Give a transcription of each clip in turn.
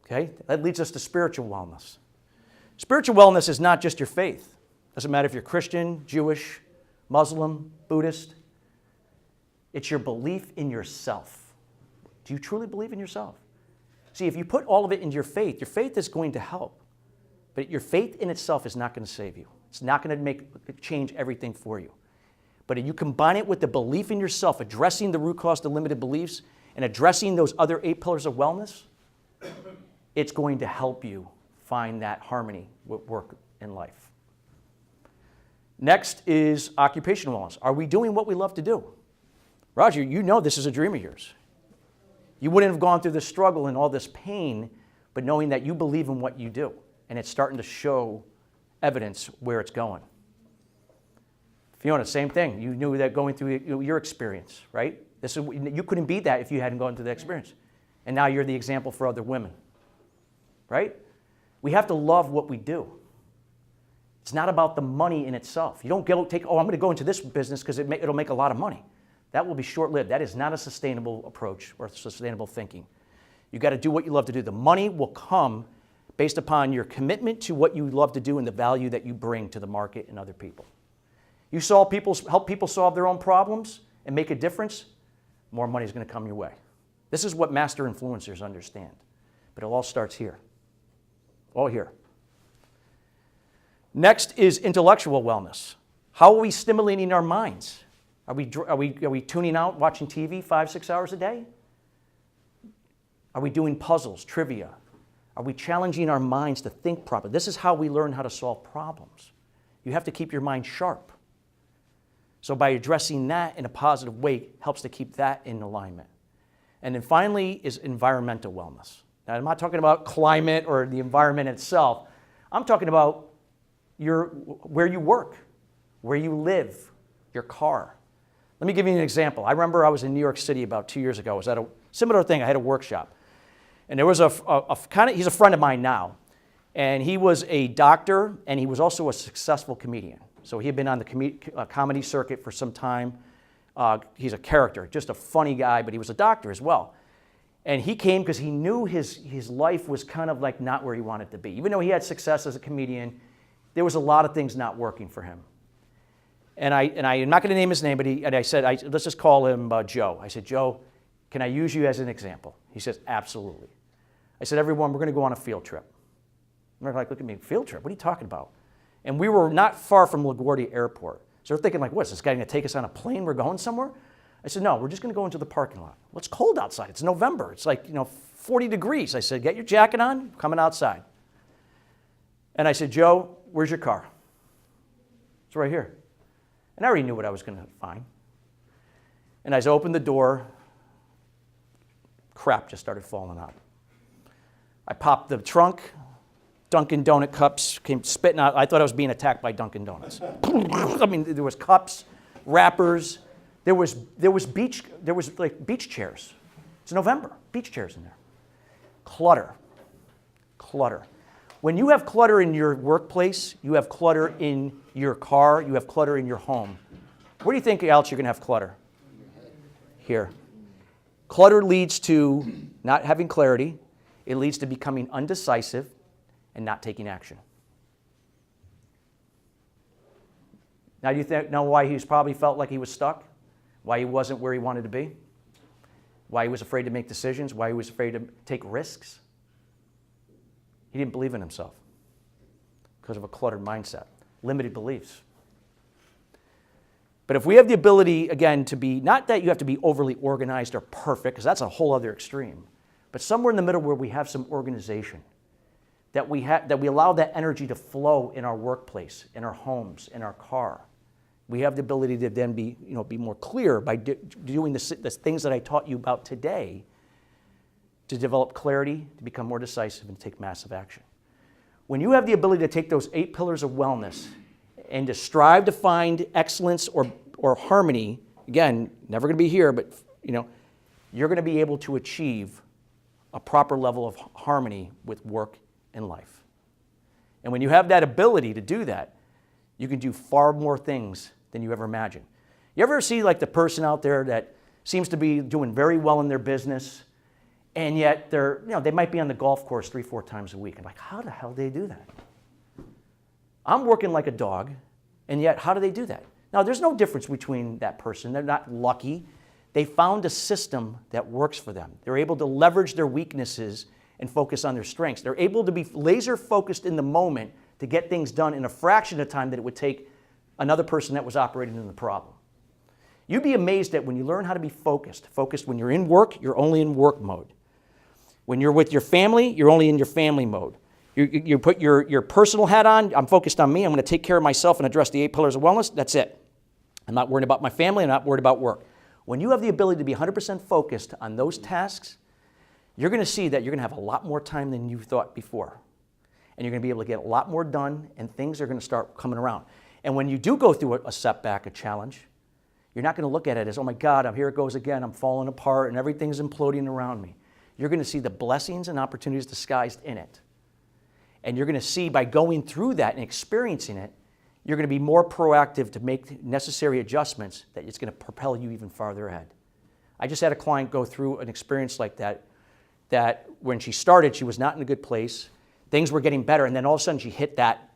Okay? That leads us to spiritual wellness. Spiritual wellness is not just your faith. Doesn't matter if you're Christian, Jewish, Muslim, Buddhist. It's your belief in yourself. Do you truly believe in yourself? See, if you put all of it into your faith is going to help. But your faith in itself is not going to save you. It's not going to change everything for you. But if you combine it with the belief in yourself, addressing the root cause to limited beliefs, and addressing those other 8 pillars of wellness, it's going to help you find that harmony with work and life. Next is occupational wellness. Are we doing what we love to do? Roger, you know this is a dream of yours. You wouldn't have gone through this struggle and all this pain, but knowing that you believe in what you do, and it's starting to show evidence where it's going. Fiona, same thing. You knew that going through your experience, right? You couldn't be that if you hadn't gone through the experience. And now you're the example for other women, right? We have to love what we do. It's not about the money in itself. You don't I'm going to go into this business because it'll make a lot of money. That will be short-lived. That is not a sustainable approach or sustainable thinking. You got to do what you love to do. The money will come based upon your commitment to what you love to do and the value that you bring to the market and other people. You help people solve their own problems and make a difference, more money is going to come your way. This is what master influencers understand. But it all starts here. All here. Next is intellectual wellness. How are we stimulating our minds? Are we tuning out, watching TV 5-6 hours a day? Are we doing puzzles, trivia? Are we challenging our minds to think properly? This is how we learn how to solve problems. You have to keep your mind sharp. So by addressing that in a positive way, helps to keep that in alignment. And then finally is environmental wellness. Now, I'm not talking about climate or the environment itself. I'm talking about where you work, where you live, your car. Let me give you an example. I remember I was in New York City about 2 years ago. I was at a similar thing. I had a workshop. And there was he's a friend of mine now. And he was a doctor, and he was also a successful comedian. So he had been on the comedy circuit for some time. He's a character, just a funny guy, but he was a doctor as well. And he came because he knew his life was kind of like not where he wanted to be. Even though he had success as a comedian, there was a lot of things not working for him. And I'm not going to name his name, but I said, let's just call him Joe. I said, Joe, can I use you as an example? He says, absolutely. I said, everyone, we're going to go on a field trip. And they're like, look at me, field trip? What are you talking about? And we were not far from LaGuardia Airport. So they're thinking like, what, is this guy going to take us on a plane? We're going somewhere? I said, no, we're just going to go into the parking lot. Well, it's cold outside. It's November. It's like, 40 degrees. I said, get your jacket on, coming outside. And I said, Joe, where's your car? It's right here. And I already knew what I was going to find. And as I opened the door, crap just started falling out. I popped the trunk. Dunkin' Donut cups came spitting out. I thought I was being attacked by Dunkin' Donuts. I mean, there was cups, wrappers. There was beach chairs. It's November. Beach chairs in there. Clutter. When you have clutter in your workplace, you have clutter in your car, you have clutter in your home. Where do you think else you're going to have clutter? Here. Clutter leads to not having clarity. It leads to becoming undecisive and not taking action. Now, do you know why he's probably felt like he was stuck? Why he wasn't where he wanted to be? Why he was afraid to make decisions? Why he was afraid to take risks? He didn't believe in himself because of a cluttered mindset, limited beliefs. But if we have the ability, again, to be, not that you have to be overly organized or perfect, because that's a whole other extreme, but somewhere in the middle where we have some organization, that we allow that energy to flow in our workplace, in our homes, in our car. We have the ability to then be more clear by doing the things that I taught you about today to develop clarity, to become more decisive, and take massive action. When you have the ability to take those 8 pillars of wellness and to strive to find excellence or harmony, again, never going to be here, but you're going to be able to achieve a proper level of harmony with work and life. And when you have that ability to do that, you can do far more things than you ever imagined. You ever see like the person out there that seems to be doing very well in their business, And yet they might be on the golf course 3-4 times a week. I'm like, how the hell do they do that? I'm working like a dog, and yet how do they do that? Now, there's no difference between that person. They're not lucky. They found a system that works for them. They're able to leverage their weaknesses and focus on their strengths. They're able to be laser focused in the moment to get things done in a fraction of the time that it would take another person that was operating in the problem. You'd be amazed at when you learn how to be focused. Focused when you're in work, you're only in work mode. When you're with your family, you're only in your family mode. You put your personal hat on, I'm focused on me, I'm going to take care of myself and address the 8 pillars of wellness, that's it. I'm not worried about my family, I'm not worried about work. When you have the ability to be 100% focused on those tasks, you're going to see that you're going to have a lot more time than you thought before. And you're going to be able to get a lot more done, and things are going to start coming around. And when you do go through a setback, a challenge, you're not going to look at it as, oh my God, here it goes again, I'm falling apart and everything's imploding around me. You're going to see the blessings and opportunities disguised in it. And you're going to see by going through that and experiencing it, you're going to be more proactive to make necessary adjustments that it's going to propel you even farther ahead. I just had a client go through an experience like that when she started, she was not in a good place. Things were getting better, and then all of a sudden she hit that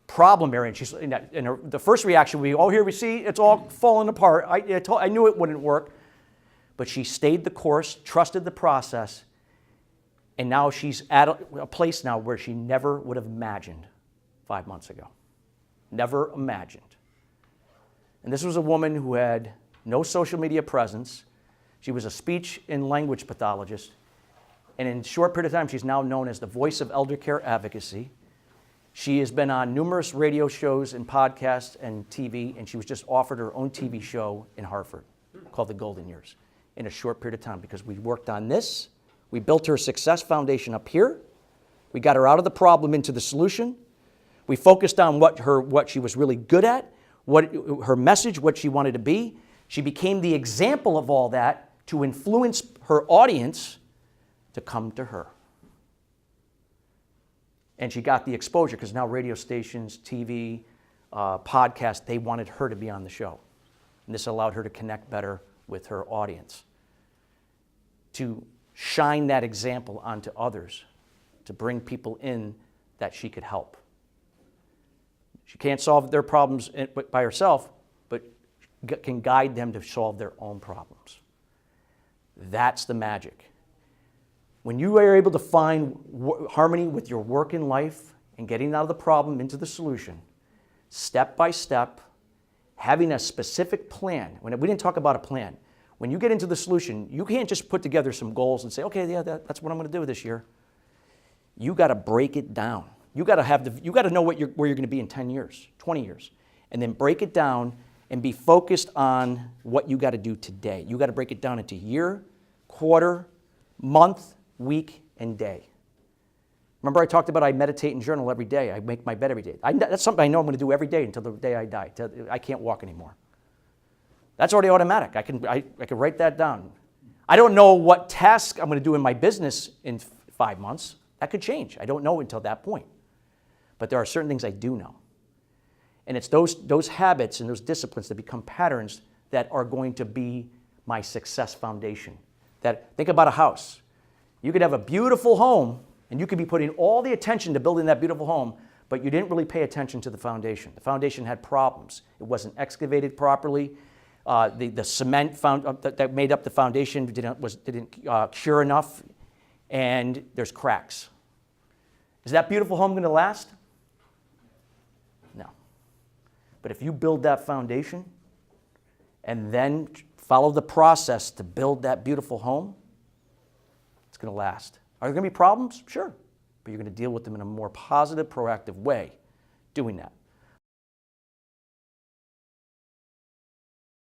problem area, and the first reaction would be, oh, here we see, it's all falling apart. I knew it wouldn't work. But she stayed the course, trusted the process, and now she's at a place now where she never would have imagined 5 months ago. Never imagined. And this was a woman who had no social media presence. She was a speech and language pathologist. And in a short period of time, she's now known as the voice of elder care advocacy. She has been on numerous radio shows and podcasts and TV, and she was just offered her own TV show in Hartford called The Golden Years in a short period of time because we worked on this. We built her success foundation up here. We got her out of the problem into the solution. We focused on what she was really good at, what her message, what she wanted to be. She became the example of all that to influence her audience to come to her. And she got the exposure because now radio stations, TV, podcasts, they wanted her to be on the show. And this allowed her to connect better with her audience, to shine that example onto others, to bring people in that she could help. She can't solve their problems by herself, but can guide them to solve their own problems. That's the magic. When you are able to find harmony with your work and life and getting out of the problem into the solution, step by step, having a specific plan. We didn't talk about a plan. When you get into the solution, you can't just put together some goals and say, okay, yeah, that's what I'm going to do this year. You got to break it down. You got to know where you're going to be in 10 years, 20 years, and then break it down and be focused on what you got to do today. You got to break it down into year, quarter, month, week, and day. Remember I talked about I meditate and journal every day. I make my bed every day. That's something I know I'm going to do every day until the day I die. I can't walk anymore. That's already automatic. I can write that down. I don't know what task I'm going to do in my business in 5 months. That could change. I don't know until that point. But there are certain things I do know. And it's those habits and those disciplines that become patterns that are going to be my success foundation. Think about a house. You could have a beautiful home, and you could be putting all the attention to building that beautiful home, but you didn't really pay attention to the foundation. The foundation had problems. It wasn't excavated properly. The cement that made up the foundation didn't cure enough, and there's cracks. Is that beautiful home going to last? No. But if you build that foundation and then follow the process to build that beautiful home, it's going to last. Are there going to be problems? Sure. But you're going to deal with them in a more positive, proactive way doing that.